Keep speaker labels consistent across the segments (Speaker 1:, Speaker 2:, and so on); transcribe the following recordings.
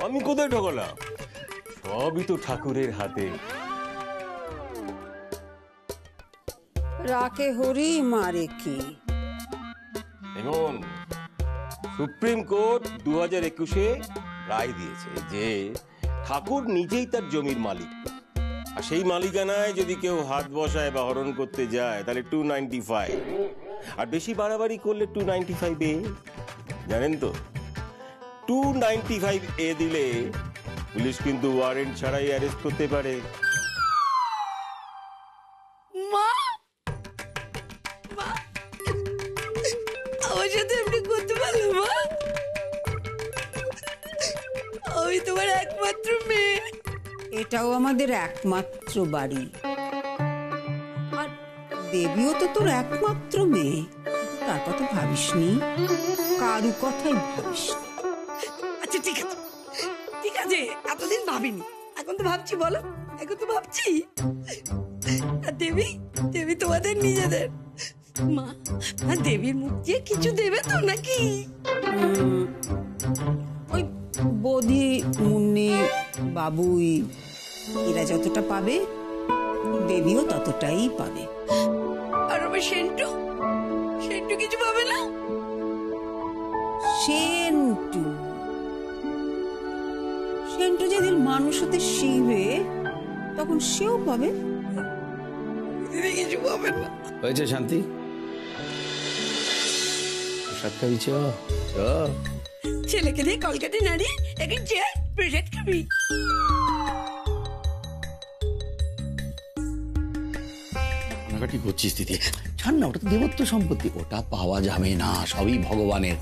Speaker 1: আমি কোথায় ঠকালাম? সবই তো ঠাকুরের হাতে।
Speaker 2: রাখে হরি মারে কি।
Speaker 1: এমন সুপ্রিম কোর্ট 2021-এ রায় দিয়েছে যে ঠাকুর নিজেই তার জমির মালিক, আর সেই মালিকানায় যদি কেউ হাত বসায় বা হরণ করতে যায় তাহলে 295, আর বেশি বাড়াবাড়ি করলে 295A। জানেন তো, 295A দিলে পুলিশ কিন্তু ওয়ারেন্ট ছাড়াই অ্যারেস্ট করতে পারে।
Speaker 3: মা, আমার সাথে এমনি করতে পারলো মা? আমি তোমার একমাত্র মেয়ে।
Speaker 2: এটাও আমাদের একমাত্র বাড়ি, আর দেবীও তো তোর একমাত্র মেয়ে। তার কথা ভাবিসনি, কারু কথাই ভাবিসনি।
Speaker 3: আচ্ছা ঠিক আছে, ঠিক আছে, এতদিন ভাবিনি, এখন তো ভাবছি। বলো, এখন তো ভাবছি। আর দেবী, দেবী তোমাদের নিজেদের মা। আর দেবীর মুখ দিয়ে কিছু দেবে তো নাকি?
Speaker 2: ওই বৌদি, মুন্নি, বাবুই এরা যতটা পাবে দেবীও ততটাই পাবে।
Speaker 3: আর আমার সেন্টু, সেন্টু কিছু পাবে না?
Speaker 2: সেন্টু, সেন্টু যেদিন মানুষ হতে শিখবে তখন সেও পাবে।
Speaker 3: দিদি কিছু পাবে না।
Speaker 4: হয়েছে শান্তি, প্রসাদ খাবি?
Speaker 3: ছেলেকে দিয়ে কলকাতা নাড়ি এখন চেয়ার প্রসাদ খাবি।
Speaker 4: কাটি করছিস দিদি, ছাড় না, ওটা তো দেবত্ব সম্পত্তি, ওটা পাওয়া যাবে না, সবই ভগবানের।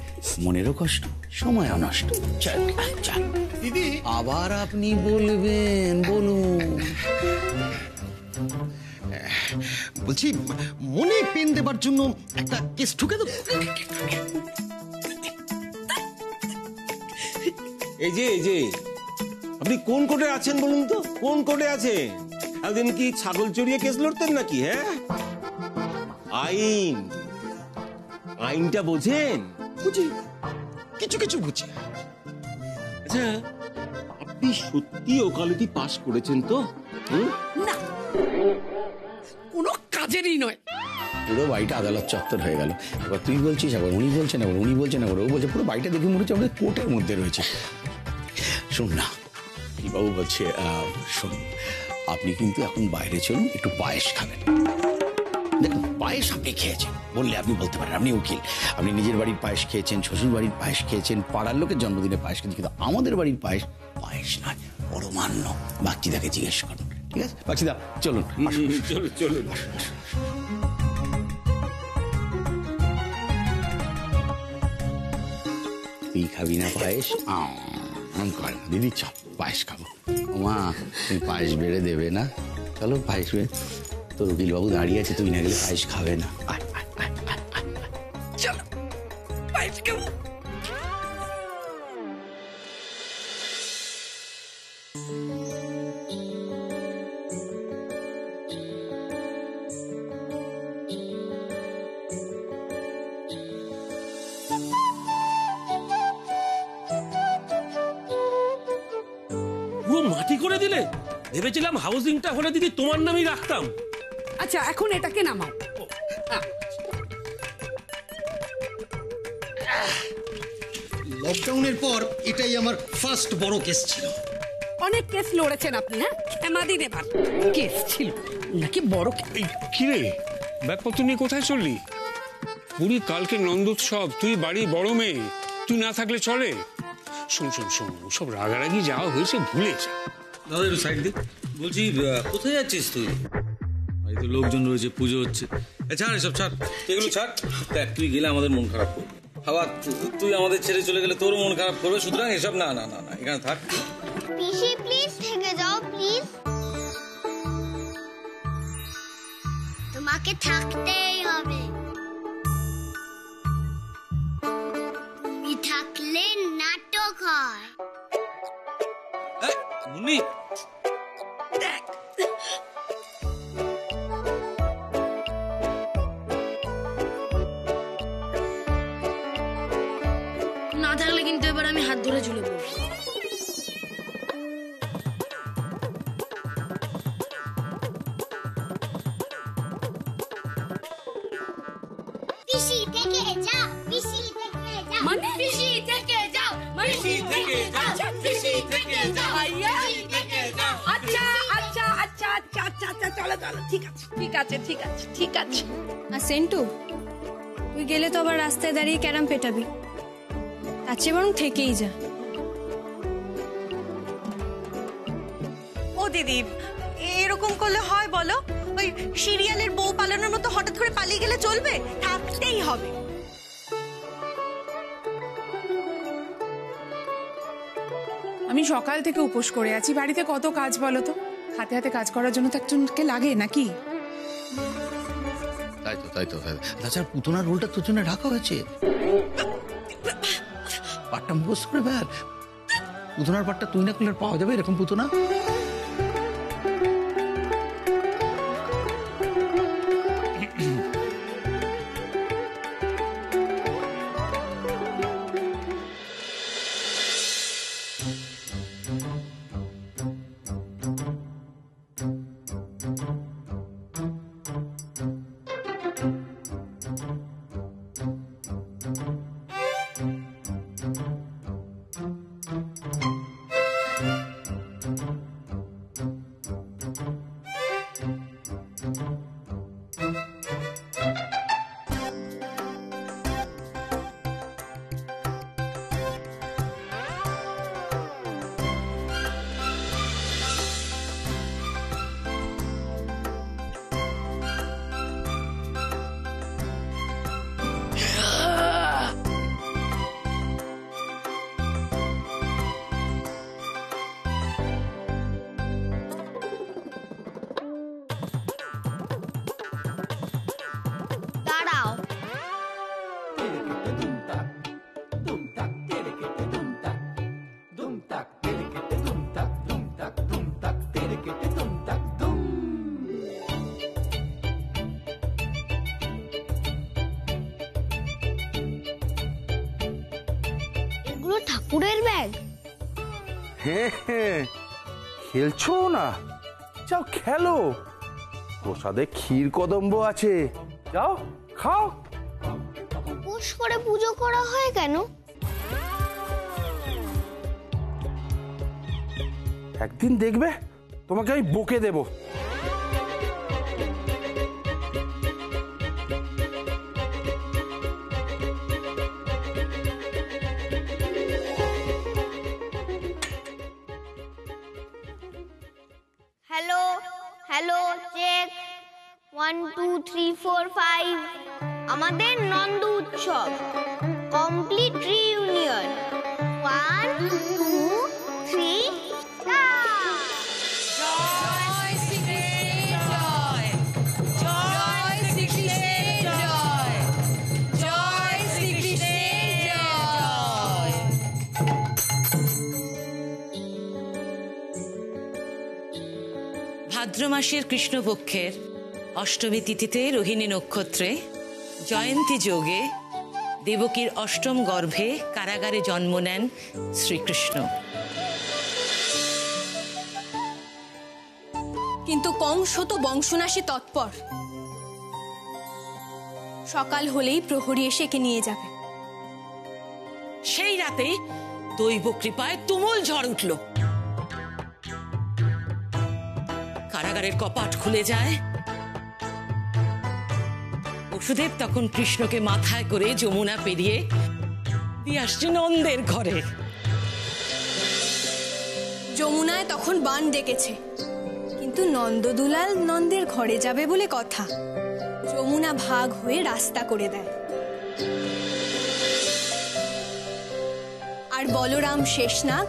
Speaker 4: মনেরও কষ্ট, সময়ও নষ্ট। দিদি আবার আপনি বলবেন, বলুন।
Speaker 5: বলছি, মনে পেন দেবার জন্য একটা কেস ঠুকে দেবো।
Speaker 1: এই যে আপনি কোন কোর্টে আছেন বলুন তো? কোন কোর্টে আছেন? একদিন কি ছাগল চড়িয়ে কেস লড়তেন নাকি? হ্যাঁ, আইন, আইনটা বোঝেন?
Speaker 5: বুঝি, কিছু কিছু বুঝি।
Speaker 1: আচ্ছা, আপনি সত্যি ওকালতি পাস করেছেন তো?
Speaker 3: না, কোনো কাজেরই নয়।
Speaker 4: পুরো বাড়িটা আদালত চত্বর হয়ে গেল। এবার তুই বলছিস, আবার উনি বলছেন, আবার উনি বলছেন, আবার ও বলছে। পুরো বাড়িটা দেখে মনে হচ্ছে আমাদের কোর্টের মধ্যে রয়েছে। শোন না, বাবু বলছে, শোন, আপনি কিন্তু এখন বাইরে চলুন, একটু পায়েস খাবেন। দেখুন, পায়েস আপনি খেয়েছেন বললে আপনি বলতে পারেন, আপনি উকিল, আপনি নিজের বাড়ির পায়েস খেয়েছেন, শ্বশুর বাড়ির পায়েস খেয়েছেন, পাড়ার লোকের জন্মদিনে পায়েস খেয়েছেন, কিন্তু আমাদের বাড়ির পায়েস পায়েস নয়, পরমান্ন। বাচ্চিদাকে জিজ্ঞেস করুন, ঠিক আছে? বাচ্চিদা চলুন,
Speaker 1: চলুন।
Speaker 4: তুই খাবি না পায়েস? দিদি চল, পায়েস খাবো। মা, তুমি পায়েস বেড়ে দেবে না? চলো পায়েস বেড়ে। তোর উকিল বাবু দাঁড়িয়ে আছে, তুই না গেলে পায়েস খাবে না।
Speaker 3: চলো পায়েস খাবো।
Speaker 6: পুরো মাটি করে দিলে। ভেবেছিলাম হাউজিংটা হলে দিদি তোমার নামই রাখতাম।
Speaker 3: আচ্ছা, এখন এটাকে নামাও।
Speaker 5: লকডাউনের পর এটাই আমার ফার্স্ট বড় কেস ছিল।
Speaker 3: অনেক কেস লড়েছেন আপনি, হ্যাঁ? হেমাদিন এবার কেস ছিল নাকি বড়?
Speaker 6: কিরে, ব্যাগপত্র নিয়ে কোথায় চললি? পুরী কালকে নন্দোৎসব, তুই বাড়ি বড় মেয়ে, তুই না থাকলে চলে? শোন, সব রাগারাগি যাওয়া হয়েছে, ভুলে যা।
Speaker 7: দাদা একটু সাইড দিক। বলছি, কোথায় যাচ্ছিস তুই? এই তো লোকজন রয়েছে, পুজো হচ্ছে। ছাড় এসব, ছাড় এগুলো, ছাড়। দেখ, তুই গেলে আমাদের মন খারাপ করবে। আবার তুই আমাদের ছেড়ে চলে গেলে তোরও মন খারাপ করবে। সুতরাং এসব না, এখানে থাক।
Speaker 8: পিসি প্লিজ থেকে যাও, প্লিজ। তোমাকে থাকতেই হবে। তুমি থাকলে নাটক হয়।
Speaker 7: মুন্নি,
Speaker 3: দেখ,
Speaker 8: না থাকলে কিন্তু এবার আমি হাত ধরে ঝুলে পড়বো।
Speaker 3: ভাইয়া আচ্ছা আচ্ছা আচ্ছা আচ্ছা আচ্ছা আচ্ছা চলো চলো ঠিক আছে ঠিক আছে ঠিক আছে ঠিক আছে।
Speaker 9: আর সেন্টু, তুই গেলে তো আবার রাস্তায় দাঁড়িয়ে ক্যারাম পেটাবি, তার চেয়ে বরং থেকেই যা।
Speaker 10: ও দিদি, এরকম করলে হয় বলো? ওই সিরিয়ালের বউ পালানোর মতো হঠাৎ করে পালিয়ে গেলে চলবে? থাকতেই হবে।
Speaker 2: আমি সকাল থেকে উপোস করে আছি, বাড়িতে কত কাজ বলো তো, হাতে হাতে কাজ করার জন্য তো একজনকে লাগে নাকি?
Speaker 4: তাই তো তাছাড়া পুতনার রোলটা তোর জন্য রাখা হয়েছে, পাটটা মুখস্থ করে বের। পুতনার পাটটা তুই না করলে পাওয়া যাবে এরকম পুতনা?
Speaker 8: দাঁড়াও, এগুলো ঠাকুরের ব্যাগ?
Speaker 11: হ্যাঁ, খেলছো না? যাও খেলো, প্রসাদে ক্ষীর কদম্ব আছে, যাও খাও।
Speaker 8: উপোস করে পুজো করা হয় কেন?
Speaker 11: একদিন দেখবে তোমাকে আমি বকে দেব।
Speaker 8: Hello hello, check 1 2 3 4 5। আমাদের নন্দ উৎসব কমপ্লিট রিইউনিয়ন। 1 2 3
Speaker 3: জয় শ্রীকৃষ্ণের জয়, জয় শ্রীকৃষ্ণের জয়, জয় শ্রীকৃষ্ণের জয়।
Speaker 12: ভাদ্র মাসের কৃষ্ণপক্ষের অষ্টমী তিথিতে রোহিণী নক্ষত্রে জয়ন্তী যোগে দেবকীর অষ্টম গর্ভে কারাগারে জন্ম নেন শ্রীকৃষ্ণ।
Speaker 9: কিন্তু কংস তো বংশনাশী তৎপর, সকাল হলেই প্রহরী এসে একে নিয়ে যাবে।
Speaker 12: সেই রাতে দৈব কৃপায় তুমুল ঝড় উঠল, কারাগারের কপাট খুলে যায়। বসুদেব তখন কৃষ্ণকে মাথায় করে যমুনা পেরিয়ে দিয়ে আসছে নন্দের ঘরে।
Speaker 9: যমুনায় তখন বান ডেকেছে, কিন্তু নন্দদুলাল নন্দের ঘরে যাবে বলে কথা। যমুনা ভাগ হয়ে রাস্তা করে দেয়, আর বলরাম শেষনাগ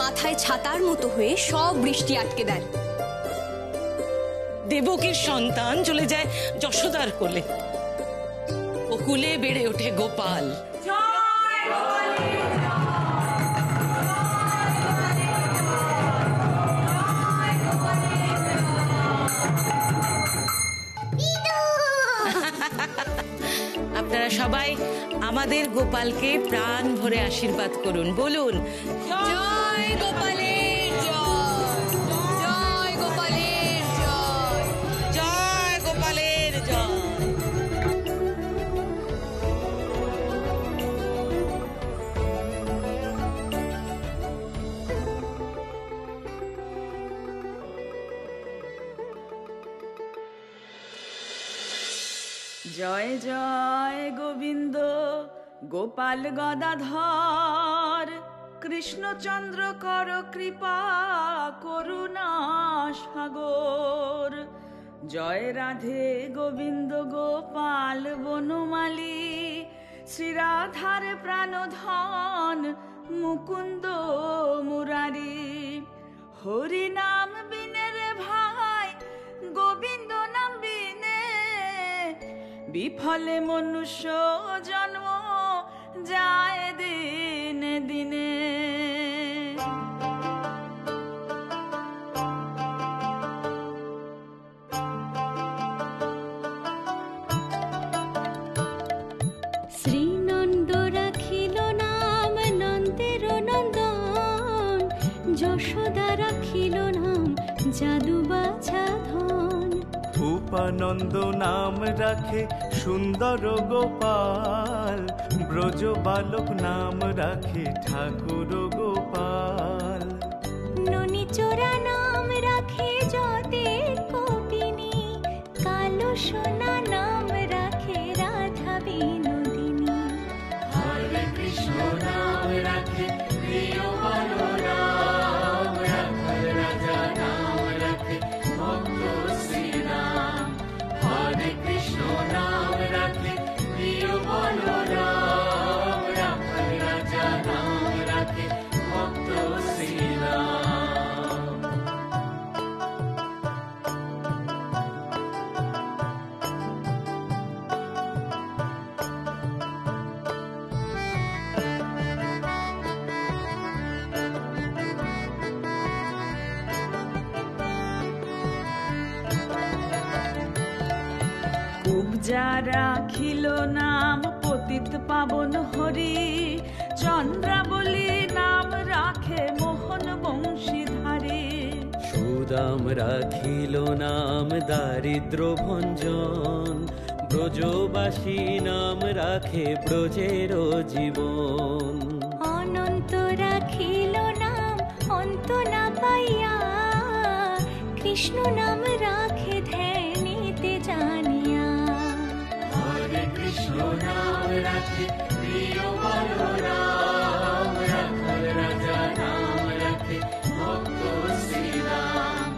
Speaker 9: মাথায় ছাতার মতো হয়ে সব বৃষ্টি আটকে দেয়।
Speaker 12: দেবকীর সন্তান চলে যায় যশোদার কোলে, ও কুলে বেড়ে ওঠে গোপাল। আপনারা সবাই আমাদের গোপালকে প্রাণ ভরে আশীর্বাদ করুন, বলুন
Speaker 9: জয় গোপালের জয়, জয় গোপালের জয়,
Speaker 12: জয় গোপালের জয়।
Speaker 13: জয় জয় গোবিন্দ গোপাল গদাধর, কৃষ্ণচন্দ্র কর কৃপা করুণা সাগর। জয় রাধে গোবিন্দ গোপাল বনমালী, শ্রীরাধার প্রাণধন মুকুন্দ মুরারি। হরি নাম বিনে রে ভাই গোবিন্দ নাম বিনে, বিফলে মনুষ্য জন্ম যায় দিনে দিনে।
Speaker 14: শ্রীনন্দ রাখিল নাম নন্দের নন্দন, যশোদা রাখিল নাম জাদু বাছা ধন।
Speaker 15: উপানন্দ নাম রাখে সুন্দর গোপাল, ব্রজ বালক নাম রাখে ঠাকুর গোপাল।
Speaker 14: ননিচোরা নাম রাখে যতের কপিনী, কালো সোনা নাম রাখে রাধা বিনোদিনী।
Speaker 15: হরে কৃষ্ণ নাম রাখে প্রিয় বলরাম, রাখাল রাজা নাম রাখে ভক্ত শ্রীরাম। হরে কৃষ্ণ নাম রাখে প্রিয় বলরাম, রাখাল রাজা নাম রাখে ভক্ত শ্রীরাম।
Speaker 13: কুবজা রাখিল নাম পতিত পাবন হরি, চন্দ্রাবলী নাম রাখে মোহন বংশীধারী।
Speaker 16: সুদাম রাখিল নাম দারিদ্র ভঞ্জন, ব্রজবাসী নাম রাখে ব্রজের জীবন।
Speaker 14: অনন্ত রাখিল নাম অন্ত না পাইয়া, কৃষ্ণ নাম রাখে ধ্যানিতে জানিয়া।
Speaker 15: হরে কৃষ্ণ নাম রাখে প্রিয় বলরাম, রাখাল রাজা নাম রাখে ভক্ত শ্রীরাম।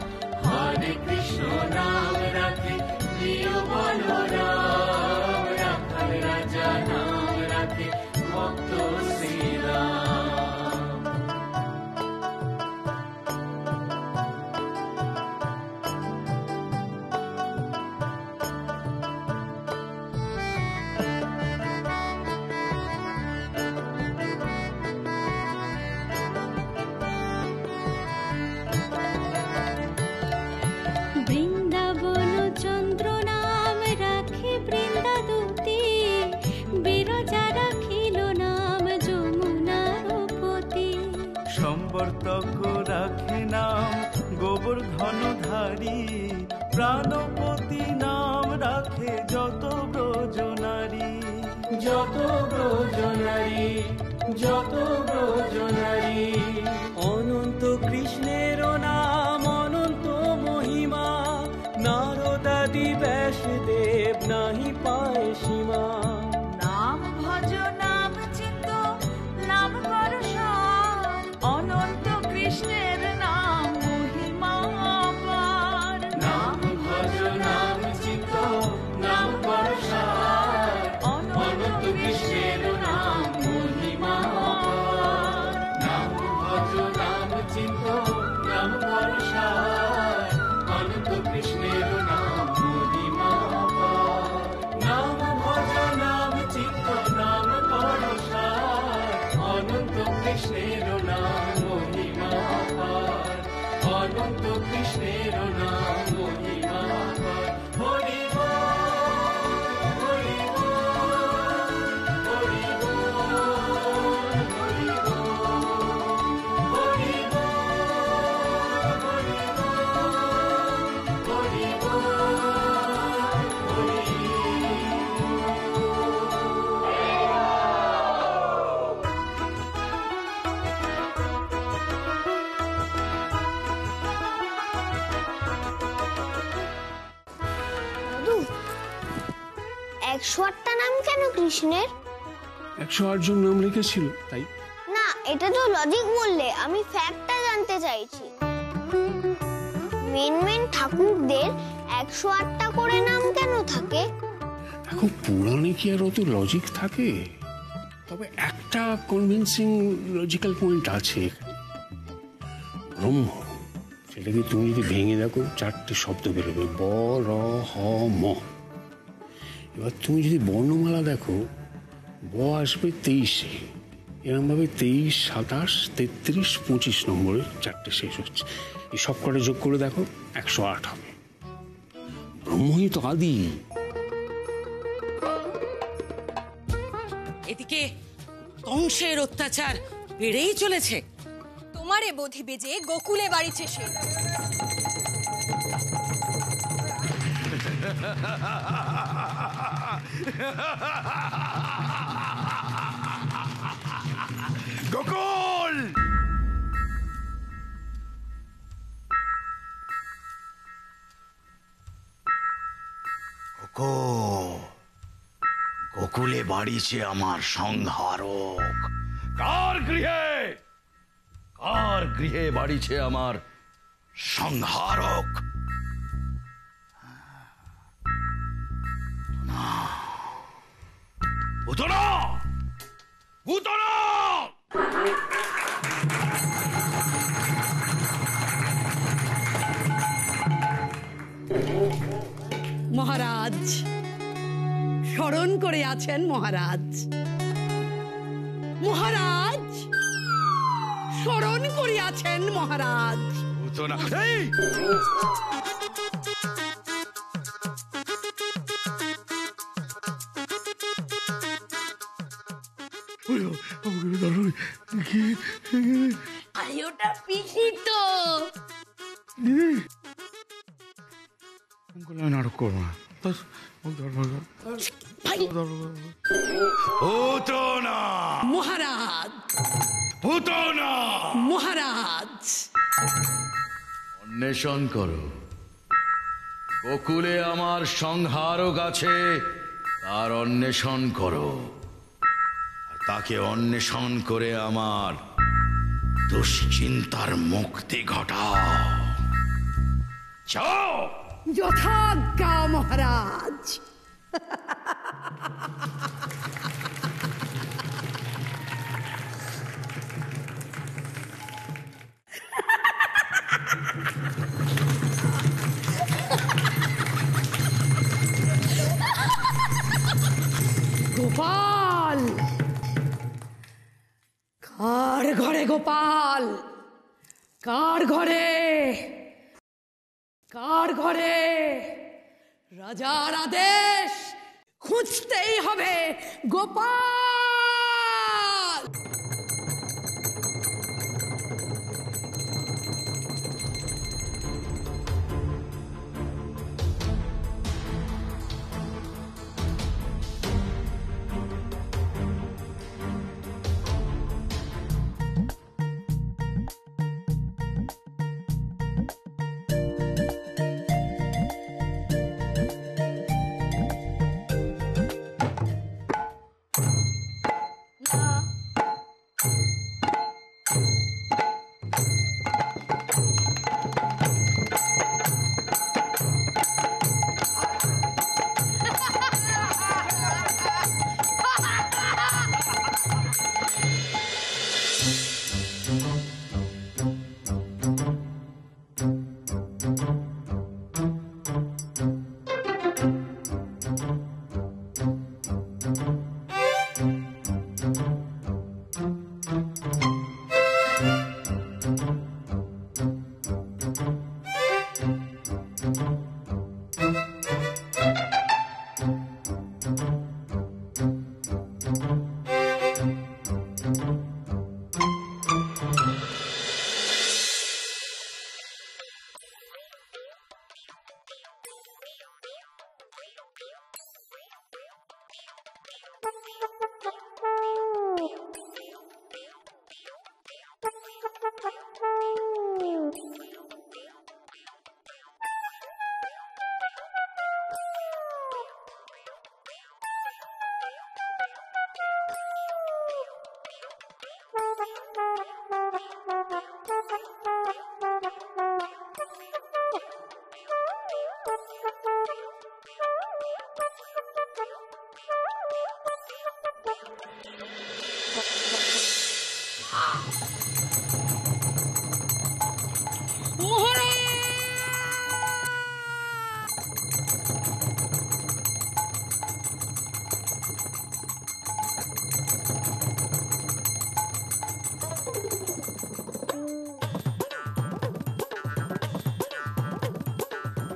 Speaker 15: হরে কৃষ্ণ নাম রাখে প্রিয় বলরাম, রাখাল রাজা নাম রাখে ভক্ত শ্রীরাম।
Speaker 14: বৃন্দাবন চন্দ্র নাম রাখে বৃন্দাদূতি, বিরজা রাখিল নাম যমুনার পতি।
Speaker 15: সম্বর্তক রাখে নাম গোবর্ধনধারী, প্রাণপতি নাম রাখে যত ব্রজনারী। যত ব্রজনারী, যত ব্রজনারী।
Speaker 16: অনন্ত কৃষ্ণের নাম অনন্ত মহিমা, নারদাদি ব্যাসদেব নাহি পায় সীমা।
Speaker 13: নাম ভজ নাম চিন্ত নাম কর সার, অনন্ত কৃষ্ণের নাম মহিমা পার।
Speaker 15: নাম ভজ নাম চিন্ত নাম কর সার, অনন্ত কৃষ্ণের নাম মহিমা পার। নাম ভজ নাম চিন্ত নাম কর সার, অনন্ত কৃষ্ণের নাম মহিমা পার। নাম ভজ নাম চিন্ত নাম কর সার, অনন্ত কৃষ্ণের নাম মহিমা পার। অনন্ত কৃষ্ণের নাম মহিমা পার। হরি হরি হরি হরি হরি
Speaker 8: 108টা নাম কেন কৃষ্ণের?
Speaker 6: 108 জন নাম রেখেছিল তাই।
Speaker 8: না, এটা তো লজিক বললে, আমি ফ্যাক্টটা জানতে চাইছি। মেন ঠাকুরদের 108টা করে নাম কেন থাকে?
Speaker 6: দেখো, পুরাণে কি আর অত লজিক থাকে? তবে একটা কনভিন্সিং লজিক্যাল পয়েন্ট আছে। ব্রহ্ম, সেটাকে তুমি যদি ভেঙে দেখো 4টে শব্দ বেরোবে, ব র হ ম। এবার তুমি যদি বর্ণমালা দেখো, ব আসবে 23-এ, এরমভাবে 23, 27, 33, 25 নম্বরে 4টে শেষ হচ্ছে। এই সব কটা যোগ করে দেখো 108 হবে। ব্রহ্মই তো আদি।
Speaker 12: এদিকে কংসের অত্যাচার বেড়েই চলেছে।
Speaker 9: তোমারে বোধি বেজে গোকুলে বাড়িছে সে।
Speaker 17: গোকুল! গোকুলে বাড়িছে আমার সংহারক। কার গৃহে বাড়িছে আমার সংহারক? ভূতনা! ভূতনা!
Speaker 3: মহারাজ স্মরণ করে আছেন। মহারাজ মহারাজ স্মরণ করে আছেন। মহারাজ
Speaker 17: ভূতনা! এই!
Speaker 3: ওটা পিসি তো।
Speaker 17: নাটক করবো না।
Speaker 3: মহারাজ
Speaker 17: ভূতনা!
Speaker 3: মহারাজ
Speaker 17: অন্বেষণ করো। গোকুলে আমার সংহারক আছে, তার অন্বেষণ করো। আর তাকে অন্বেষণ করে আমার দুশ্চিন্তার মুক্তি ঘটাও। যাও।
Speaker 3: যথাজ্ঞা মহারাজ। গোপাল, কার ঘরে গোপাল? কার ঘরে? কার ঘরে? রাজার আদেশ, খুঁজতেই হবে গোপাল।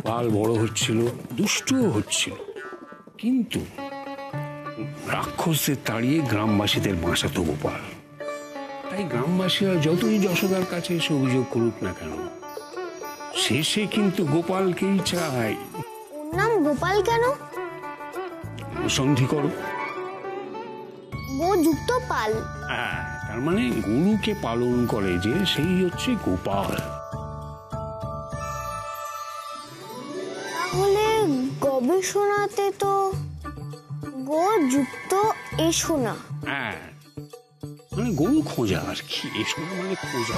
Speaker 6: গোপাল বড় হচ্ছিল, দুষ্টও হচ্ছিল, কিন্তু রাক্ষসদের তাড়িয়ে গ্রামবাসীদের বাঁচাতো গোপাল। তাই গ্রামবাসীরা যতই যশোদার কাছে এসে অভিযোগ করুক না কেন, শেষে কিন্তু গোপালকেই চায়।
Speaker 8: ওর নাম গোপাল কেন?
Speaker 6: সন্ধি করো।
Speaker 8: গো যুক্ত পাল।
Speaker 6: হ্যাঁ, তার মানে গরুকে পালন করে যে, সেই হচ্ছে গোপাল।
Speaker 8: তাহলে গবেষণাতে তো গো যুক্ত এসো না।
Speaker 6: হ্যাঁ, মানে গরু খোঁজা আর কি, এসো মানে খোঁজা।